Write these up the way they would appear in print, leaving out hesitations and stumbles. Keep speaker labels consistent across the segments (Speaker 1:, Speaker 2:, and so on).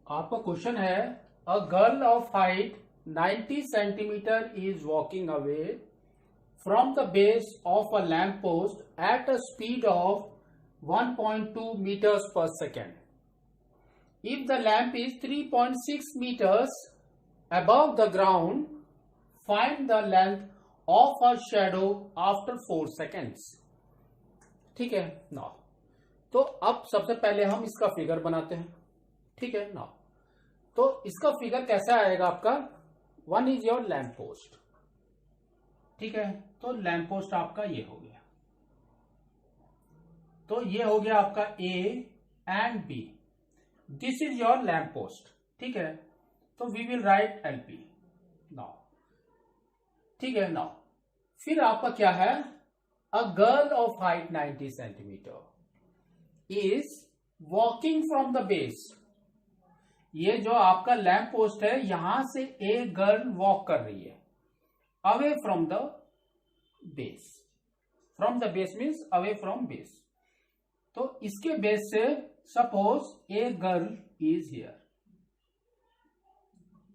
Speaker 1: आपका क्वेश्चन है a girl of height 90 centimetre is walking away from the base of a lamp post at a speed of 1.2 meters per second. If the lamp is 3.6 meters above the ground, find the length of her shadow after 4 seconds. ठीक है ना। तो अब सबसे पहले हम इसका figure बनाते हैं। ठीक है ना। तो इसका फिगर कैसा आएगा आपका, one is your lamp post. ठीक है, तो लैम्प पोस्ट आपका ये हो गया। तो ये हो गया आपका A and B. This is your lamp post. ठीक है, तो we will write LP now. ठीक है नाउ, फिर आपका क्या है, a girl of height 90 centimetre is walking from the base. ये जो आपका लैम्प पोस्ट है, यहां से एक गर्ल वॉक कर रही है away from the base. From the base means away from base. तो इसके बेस से suppose a girl is here.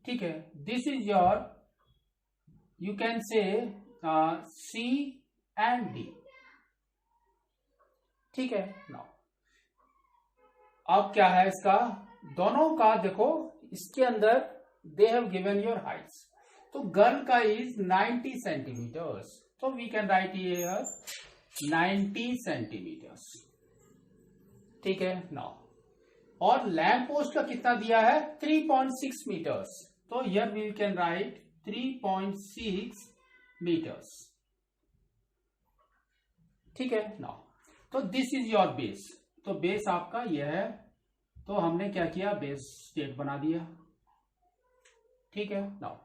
Speaker 1: ठीक है, this is your, you can say C and D. ठीक है नाउ, अब क्या है इसका, दोनों का देखो, इसके अंदर they have given your heights. तो गर्ल का इज 90 सेंटीमीटर्स, तो we can write here 90 centimetres. ठीक है नाउ, और लैम्प पोस्ट का कितना दिया है, 3.6 मीटर्स, तो here we can write 3.6 metres. ठीक है नाउ, तो दिस इज योर बेस। तो बेस आपका यह है, तो हमने क्या किया, बेस स्टेट बना दिया। ठीक है नाउ,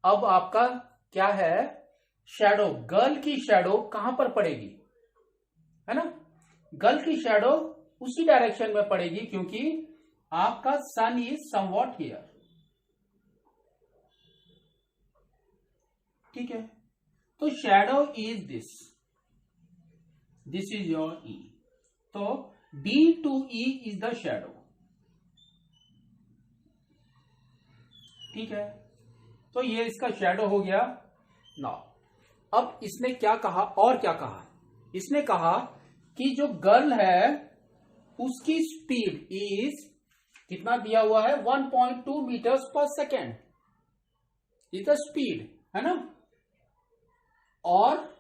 Speaker 1: अब आपका क्या है, शैडो, गर्ल की शैडो कहां पर पड़ेगी, है ना। गर्ल की शैडो उसी डायरेक्शन में पड़ेगी क्योंकि आपका सन इज समवॉट हियर। ठीक है, तो shadow is this is your E. तो D to E is the shadow. ठीक है, तो ये इसका शैडो हो गया। नाउ अब इसने क्या कहा, और क्या कहा, इसने कहा कि जो गर्ल है उसकी स्पीड इज, कितना दिया हुआ है, 1.2 मीटर्स पर सेकेंड इज द स्पीड, है ना। और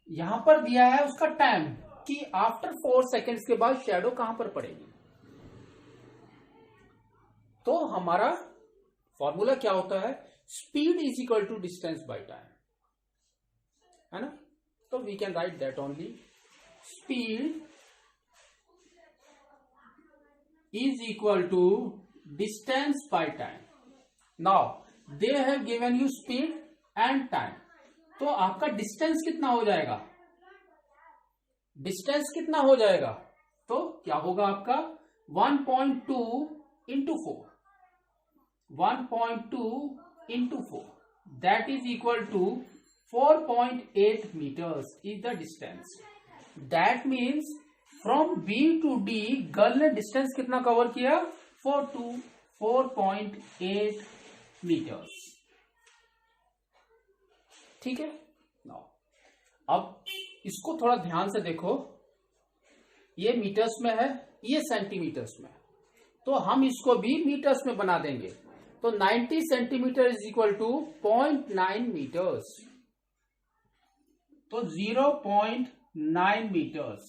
Speaker 1: यहां पर दिया है उसका टाइम कि आफ्टर 4 सेकेंड्स के बाद शैडो कहां पर पड़ेगी। तो हमारा फॉर्मूला क्या होता है, speed is equal to distance by time, है ना। तो we can write that only, speed is equal to distance by time. Now they have given you speed and time, तो आपका डिस्टेंस कितना हो जाएगा, डिस्टेंस कितना हो जाएगा, तो क्या होगा आपका 1.2 into 4, 1.2 into 4, that is equal to 4.8 metres is the distance. That means from B to D girl ने डिस्टेंस कितना कवर किया, 4.8 मीटर्स। ठीक है नाउ, अब इसको थोड़ा ध्यान से देखो, ये मीटर्स में है, ये सेंटीमीटर्स में, तो हम इसको भी मीटर्स में बना देंगे। तो 90 centimetre is equal to 0.9 metres, तो 0.9 मीटर्स।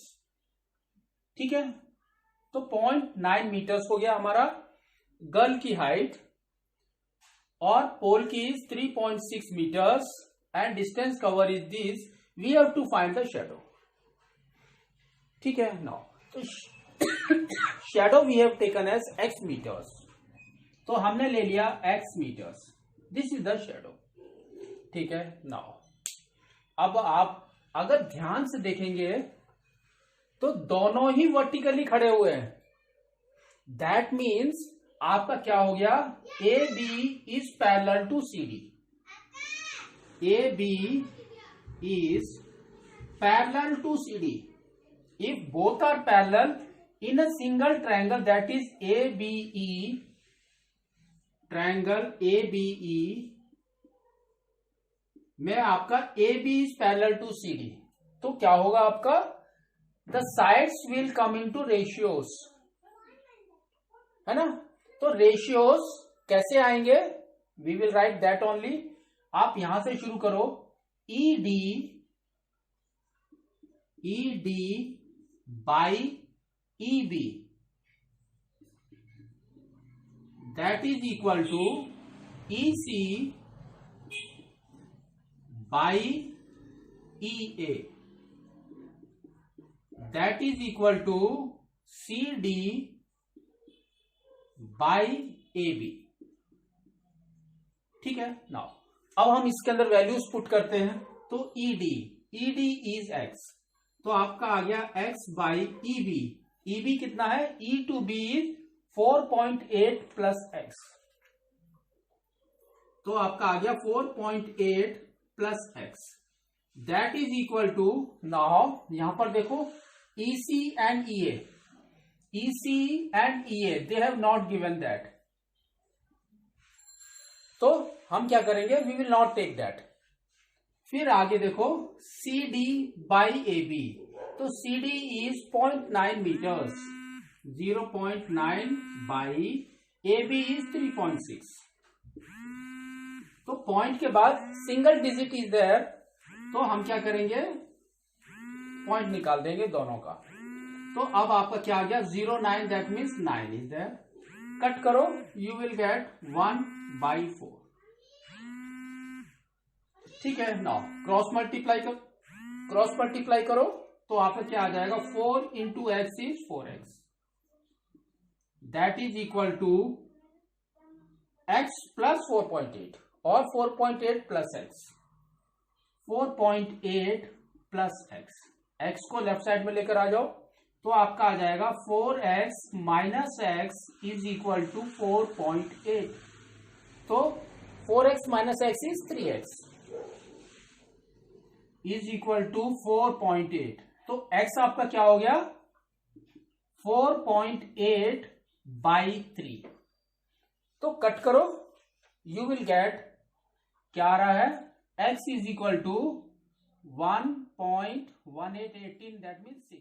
Speaker 1: ठीक है, तो 0.9 मीटर्स हो गया हमारा गर्ल की हाइट, और पोल की is 3.6 metres and distance cover is this, we have to find the shadow. ठीक है नाउ, तो shadow we have taken as x metres, तो हमने ले लिया x metres, this is the shadow. ठीक है नाउ, अब आप अगर ध्यान से देखेंगे तो दोनों ही वर्टिकली खड़े हुए हैं। दैट मीन्स आपका क्या हो गया, A B is parallel to C D, A B is parallel to CD. If both are parallel, in a single triangle that is ABE, triangle ABE में आपका AB is parallel to CD, तो क्या होगा आपका, the sides will come into ratios, है ना। तो ratios कैसे आएंगे, we will write that only. आप यहां से शुरू करो, ED by EB that is equal to EC by EA that is equal to CD by AB। ठीक है। नाउ अब हम इसके अंदर वैल्यूज पुट करते हैं, तो ED इज X, तो आपका आ गया X बाई EB कितना है, E to B is 4.8 plus X, तो आपका आ गया 4.8 plus X that is equal to, now यहां पर देखो EC and EA they have not given that, तो हम क्या करेंगे, we will not take that. फिर आगे देखो CD बाई AB, तो CD is 0.9 metres, 0.9 by AB is 3.6, तो पॉइंट के बाद सिंगल डिजिट इज देयर, तो हम क्या करेंगे, पॉइंट निकाल देंगे दोनों का। तो अब आपका क्या आ गया, 0.9 that means 9 is there, cut करो, यू विल गेट 1/4। ठीक है। नाउ क्रॉस मल्टीप्लाई करो, तो आपका क्या आ जाएगा, 4 into X is 4X that is equal to X plus 4.8 और 4.8 प्लस X, 4.8 प्लस X को लेफ्ट साइड में लेकर आ जाओ, तो आपका आ जाएगा 4X minus X is equal to 4.8, तो 4X minus X is 3X is equal to 4.8, तो X आपका क्या हो गया, 4.8 बाई 3, तो कट करो, यू विल गेट, क्या आ रहा है, X is equal to 1.1818 that means 6